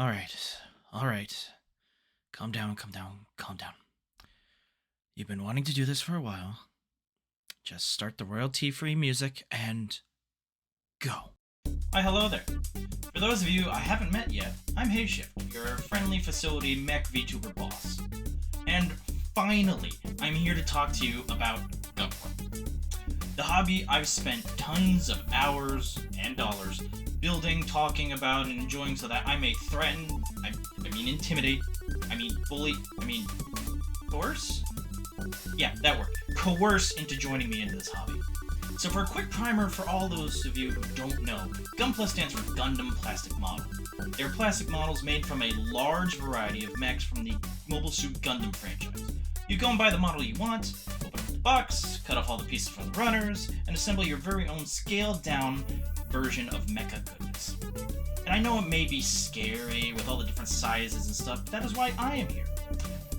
Alright. Alright. Calm down, calm down, calm down. You've been wanting to do this for a while. Just start the royalty-free music and go. Hi, hello there. For those of you I haven't met yet, I'm HeyShift, your friendly facility mech VTuber boss. And finally, I'm here to talk to you about Gunpla. The hobby I've spent tons of hours and dollars building, talking about, and enjoying so that I may threaten, I mean intimidate, I mean bully, coerce? Yeah, that word. Coerce into joining me into this hobby. So for a quick primer for all those of you who don't know, Gunpla stands for Gundam Plastic Model. They're plastic models made from a large variety of mechs from the Mobile Suit Gundam franchise. You go and buy the model you want, open up the box, cut off all the pieces from the runners, and assemble your very own scaled-down version of Mecha goodness. And I know it may be scary with all the different sizes and stuff, but that is why I am here.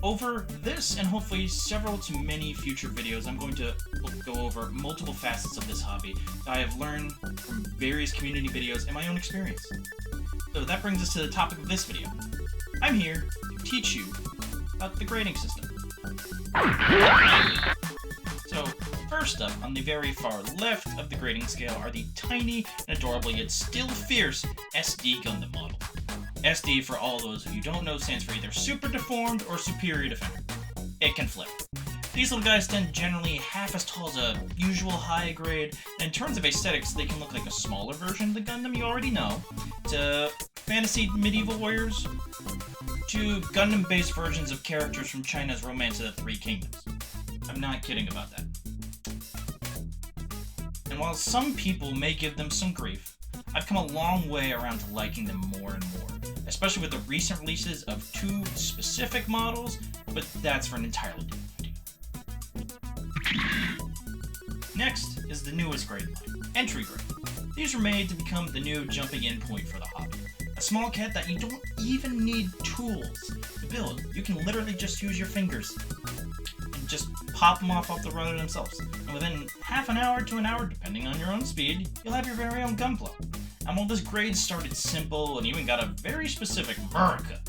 Over this and hopefully several to many future videos, I'm going to go over multiple facets of this hobby that I have learned from various community videos and my own experience. So that brings us to the topic of this video. I'm here to teach you about the grading system. So, first up, on the very far left of the grading scale are the tiny and adorable yet still fierce SD Gundam model. SD, for all those of you who don't know, stands for either Super Deformed or Superior Defender. It can flip. These little guys stand generally half as tall as a usual high grade, and in terms of aesthetics, they can look like a smaller version of the Gundam you already know, to fantasy medieval warriors, to Gundam-based versions of characters from China's Romance of the Three Kingdoms. I'm not kidding about that. And while some people may give them some grief, I've come a long way around to liking them more and more, especially with the recent releases of two specific models, but that's for an entirely different video. Next is the newest grade line, Entry Grade. These were made to become the new jumping in point for the hobby. A small kit that you don't even need tools to build. You can literally just use your fingers and just pop them off the runner themselves. And within half an hour to an hour, depending on your own speed, you'll have your very own Gunpla. And while this grade started simple and even got a very specific Mecha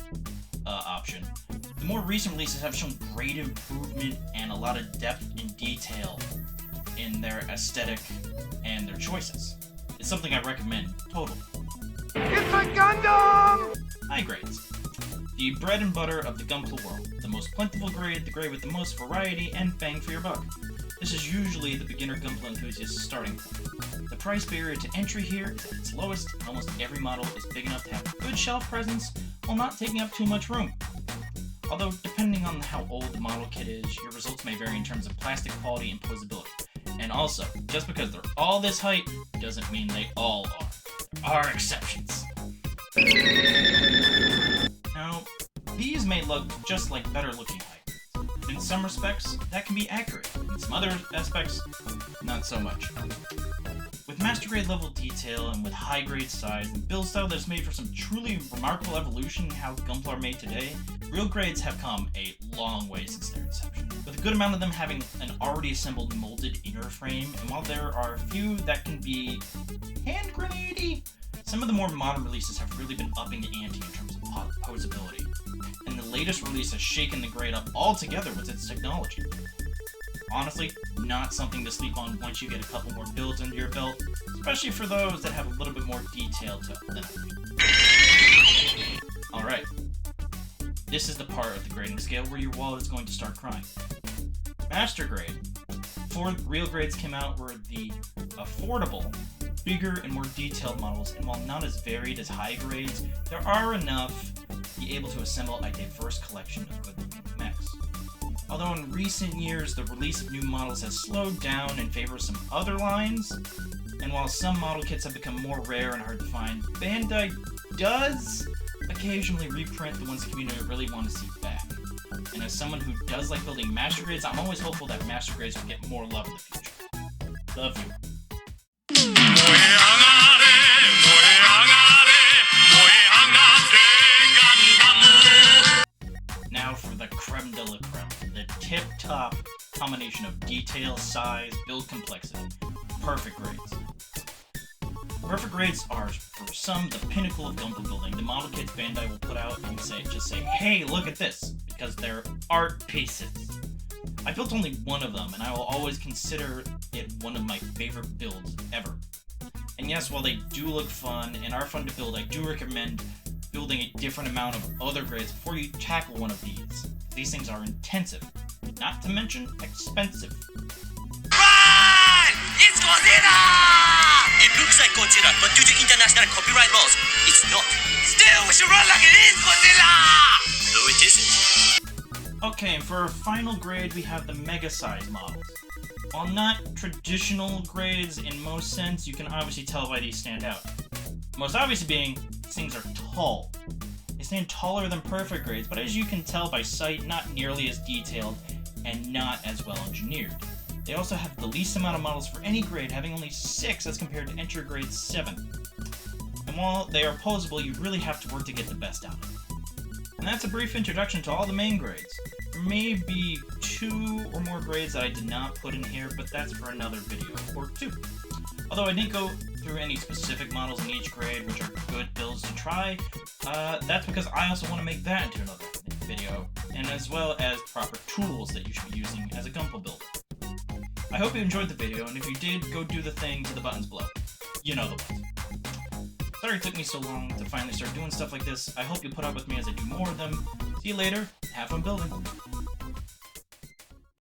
option, the more recent releases have shown great improvement and a lot of depth and detail in their aesthetic and their choices. It's something I recommend totally. It's a Gundam! High grades. The bread and butter of the Gunpla world. The most plentiful grade, the grade with the most variety and bang for your buck. This is usually the beginner Gunpla enthusiast's starting point. The price barrier to entry here is at its lowest, and almost every model is big enough to have a good shelf presence while not taking up too much room. Although, depending on how old the model kit is, your results may vary in terms of plastic quality and posability. And also, just because they're all this height, doesn't mean they all are. There are exceptions. Now, these may look just like better looking height. In some respects, that can be accurate. In some other aspects, not so much. With master grade level detail and with high grade size and build style that's made for some truly remarkable evolution in how Gunpla are made today, real grades have come a long way since their inception, with a good amount of them having an already assembled molded inner frame, and while there are a few that can be hand grenade-y, some of the more modern releases have really been upping the ante in terms of posability, and the latest release has shaken the grade up altogether with its technology. Honestly, not something to sleep on once you get a couple more builds under your belt, especially for those that have a little bit more detail to them. Alright, this is the part of the grading scale where your wallet is going to start crying. Master grade. Before real grades came out were the affordable, bigger and more detailed models, and while not as varied as high grades, there are enough to be able to assemble a diverse collection of good-looking mechs. Although in recent years, the release of new models has slowed down in favor of some other lines, and while some model kits have become more rare and hard to find, Bandai does occasionally reprint the ones the community really want to see back. And as someone who does like building master grades, I'm always hopeful that master grades will get more love in the future. Love you. Now for the creme de la creme, the tip-top combination of detail, size, build complexity. Perfect grades. Perfect grades are, for some, the pinnacle of Gunpla building. The model kits Bandai will put out and just say, hey, look at this, because they're art pieces. I built only one of them, and I will always consider it one of my favorite builds ever. And yes, while they do look fun and are fun to build, I do recommend building a different amount of other grades before you tackle one of these. These things are intensive, not to mention expensive. Run! It's Godzilla! It looks like Godzilla, but due to international copyright laws, it's not. Still, we should run like it is Godzilla! No, it isn't. Okay, and for our final grade, we have the mega size models. While not traditional grades in most sense, you can obviously tell why these stand out. Most obviously being, these things are tall. They stand taller than perfect grades, but as you can tell by sight, not nearly as detailed and not as well engineered. They also have the least amount of models for any grade, having only 6 as compared to entry grade 7. And while they are posable, you really have to work to get the best out of them. And that's a brief introduction to all the main grades. There may be 2 or more grades that I did not put in here, but that's for another video or 2. Although I didn't go through any specific models in each grade, which are good builds to try, that's because I also want to make that into another video, and as well as proper tools that you should be using as a Gunpla builder. I hope you enjoyed the video, and if you did, go do the thing to the buttons below. You know the ones. Sorry it took me so long to finally start doing stuff like this. I hope you put up with me as I do more of them. See you later. Have fun building.